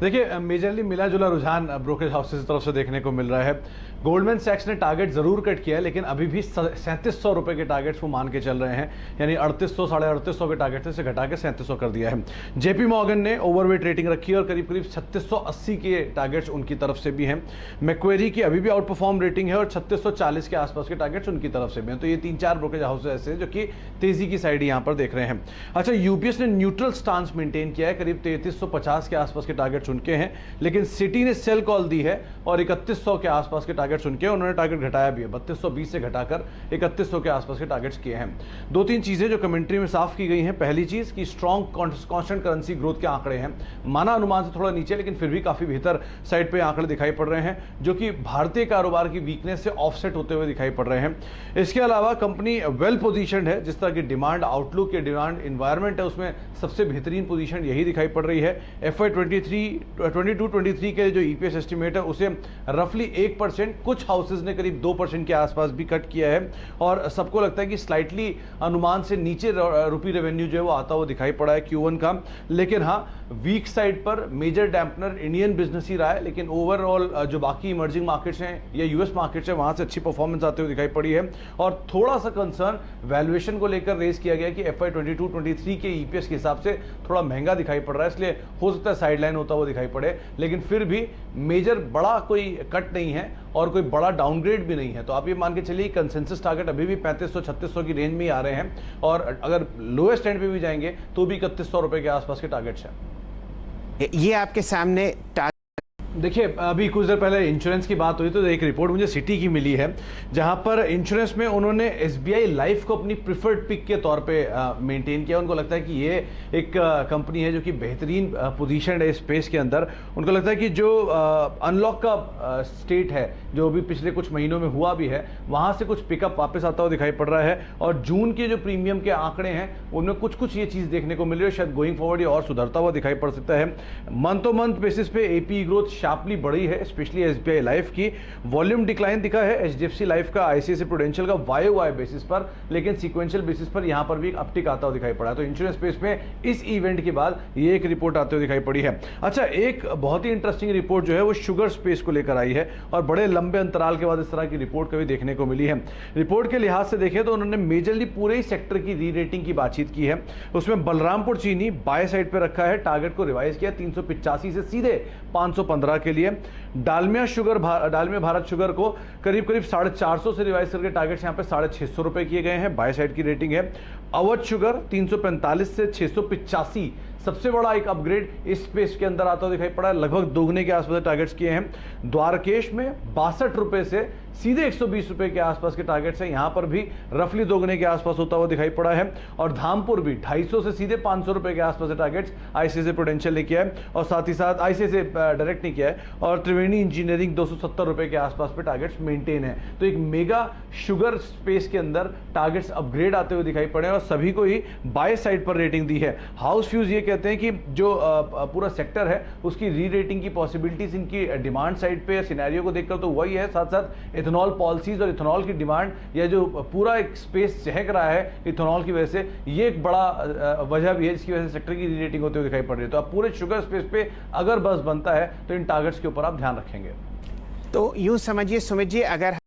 देखिए मेजरली मिला जुला रुझान ब्रोकरेज हाउसेस की तरफ से देखने को मिल रहा है। गोल्डमैन सैक्स ने टारगेट जरूर कट किया है, लेकिन अभी भी 3700 रुपए के टारगेट्स वो मान के चल रहे हैं, यानी 3800 साढ़े 3800 के टारगेट से घटा के 3700 कर दिया है। जेपी मॉर्गन ने ओवरवेट रेटिंग रखी है और करीब करीब 3680 के टारगेट्स उनकी तरफ से भी हैं। मैक्वेरी की अभी भी आउट परफॉर्म रेटिंग है और 3640 के आसपास के टारगेट्स उनकी तरफ से भी हैं। तो ये 3-4 ब्रोकरेज हाउसेस ऐसे हैं जो कि तेजी की साइड यहाँ पर देख रहे हैं। अच्छा, यूबीएस ने न्यूट्रल स्टांस मेंटेन किया है, करीब 3350 के आसपास के टारगेट्स उनके हैं, लेकिन सिटी ने सेल कॉल दी है और 3100 के आसपास के टारगेट्स उनके, उन्होंने टारगेट घटाया भी है, 3220 से घटाकर 3100 के आसपास के टारगेट्स किए हैं। 2-3 चीजें जो कमेंट्री में साफ की गई हैं। पहली चीज कि स्ट्रॉन्ग कांस्टेंट करेंसी ग्रोथ के आंकड़े हैं, माना अनुमान से थोड़ा नीचे, लेकिन फिर भी काफी बेहतर साइड पे आंकड़े दिखाई पड़ रहे हैं, जो कि भारतीय कारोबार की वीकनेस से ऑफसेट होते हुए दिखाई पड़ रहे हैं। इसके अलावा कंपनी वेल पोजीशनड है, जिस तरह की डिमांड आउटलुक या डिमांड इन्वायरमेंट है उसमें सबसे बेहतरीन पोजीशन यही दिखाई पड़ रही है। FY 22-23 के जो ईपीएस एस्टिमेट है उसे रफली 1%, कुछ हाउसेज ने करीब 2% के आसपास भी कट किया है, और सबको लगता है कि स्लाइटली अनुमान से नीचे रुपी रेवेन्यू जो है वो आता हुआ दिखाई पड़ा है Q1 का। लेकिन हाँ, वीक साइड पर मेजर डैम्पनर इंडियन बिजनेस ही रहा है, लेकिन ओवरऑल जो बाकी इमर्जिंग मार्केट्स हैं या यूएस मार्केट्स हैं वहां से अच्छी परफॉर्मेंस आते हुए दिखाई पड़ी है। और थोड़ा सा कंसर्न वैल्यूएशन को लेकर रेज किया गया कि FY 22-23 के ईपीएस के हिसाब से थोड़ा महंगा दिखाई पड़ रहा है, इसलिए हो सकता है साइडलाइन होता हुआ दिखाई पड़े, लेकिन फिर भी मेजर बड़ा कोई कट नहीं है और कोई बड़ा डाउनग्रेड भी नहीं है। तो आप ये मान के चलिए कंसेंसस टारगेट अभी भी 3500-3600 की रेंज में ही आ रहे हैं, और अगर लोएस्ट एंड पे भी जाएंगे तो भी 3100 रुपए के आसपास के टारगेट्स हैं। ये आपके सामने देखिए, अभी कुछ देर पहले इंश्योरेंस की बात हुई तो एक रिपोर्ट मुझे सिटी की मिली है, जहां पर इंश्योरेंस में उन्होंने SBI लाइफ को अपनी प्रिफर्ड पिक के तौर पे मेंटेन किया। उनको लगता है कि ये एक कंपनी है जो कि बेहतरीन पोजीशन है स्पेस के अंदर। उनको लगता है कि जो अनलॉक का स्टेट है, जो भी पिछले कुछ महीनों में हुआ भी है, वहां से कुछ पिकअप वापस आता हुआ दिखाई पड़ रहा है, और जून के जो प्रीमियम के आंकड़े हैं उनमें कुछ ये चीज़ देखने को मिल रही है। शायद गोइंग फॉरवर्ड ये और सुधरता हुआ दिखाई पड़ सकता है। मंथ टू मंथ बेसिस पे APE ग्रोथ शार्पली बढ़ी है, स्पेशली SBI लाइफ की। वॉल्यूम डिक्लाइन दिखा है HDFC लाइफ का, ICICI प्रूडेंशियल का YOY बेसिस पर, लेकिन सीक्वेंशियल बेसिस पर यहां पर भी एक अपटिक आता हुआ दिखाई पड़ा। तो इंश्योरेंस स्पेस में इस इवेंट के बाद ये एक रिपोर्ट आते हुए दिखाई पड़ी है। अच्छा, एक बहुत ही इंटरेस्टिंग रिपोर्ट जो है वो शुगर स्पेस को लेकर आई है, और बड़े लंबे अंतराल के बाद इस तरह की रिपोर्ट कभी देखने को मिली है। रिपोर्ट के लिहाज से देखें तो उन्होंने मेजरली पूरे ही सेक्टर की री रेटिंग की बातचीत की है। उसमें बलरामपुर चीनी बाय साइड पर रखा है, टारगेट को रिवाइज किया 385 से सीधे 515 के लिए। डालमिया भारत शुगर को करीब 450 से रिवाइज करके टारगेट्स यहाँ पे 650 रुपए किए गए हैं, बाय साइड की रेटिंग है। अवध शुगर 345 से 685, सबसे बड़ा एक अपग्रेड इस स्पेस के अंदर आता हुआ दिखाई पड़ा है, लगभग दोगुने के आसपास टारगेट्स किए हैं। द्वारकेश में 62 रुपए से सीधे 120 रुपए के आसपास के टारगेट्स हैं, यहां पर भी रफली दोगुने के आसपास होता हुआ दिखाई पड़ा है। और धामपुर भी 250 से सीधे 500 रुपए के आसपास के टारगेट्स ICICI प्रूडेंशियल ने किया है, और साथ ही साथ ICICI डायरेक्ट नहीं किया है, और त्रिवेणी इंजीनियरिंग 270 रुपए के आसपास पे टारगेट्स मेंटेन है। तो एक मेगा शुगर स्पेस के अंदर टारगेट्स अपग्रेड आते हुए दिखाई पड़े, और सभी को ही बाय साइड पर रेटिंग दी है। हाउस फ्यूज ये कहते हैं कि जो पूरा सेक्टर है उसकी री रेटिंग की पॉसिबिलिटीज इनकी डिमांड साइड पे सिनेरियो को देखकर तो वही है, साथ साथ इथेनॉल पॉलिसीज और इथेनॉल की डिमांड, या जो पूरा एक स्पेस चहक रहा है इथेनॉल की वजह से, ये एक बड़ा वजह भी है जिसकी वजह से सेक्टर की री रेटिंग होते हुए दिखाई पड़ रही है। तो अब पूरे शुगर स्पेस पे अगर बस बनता है तो इन टारगेट्स के ऊपर आप ध्यान रखेंगे। तो यूं समझिए सुमित जी, अगर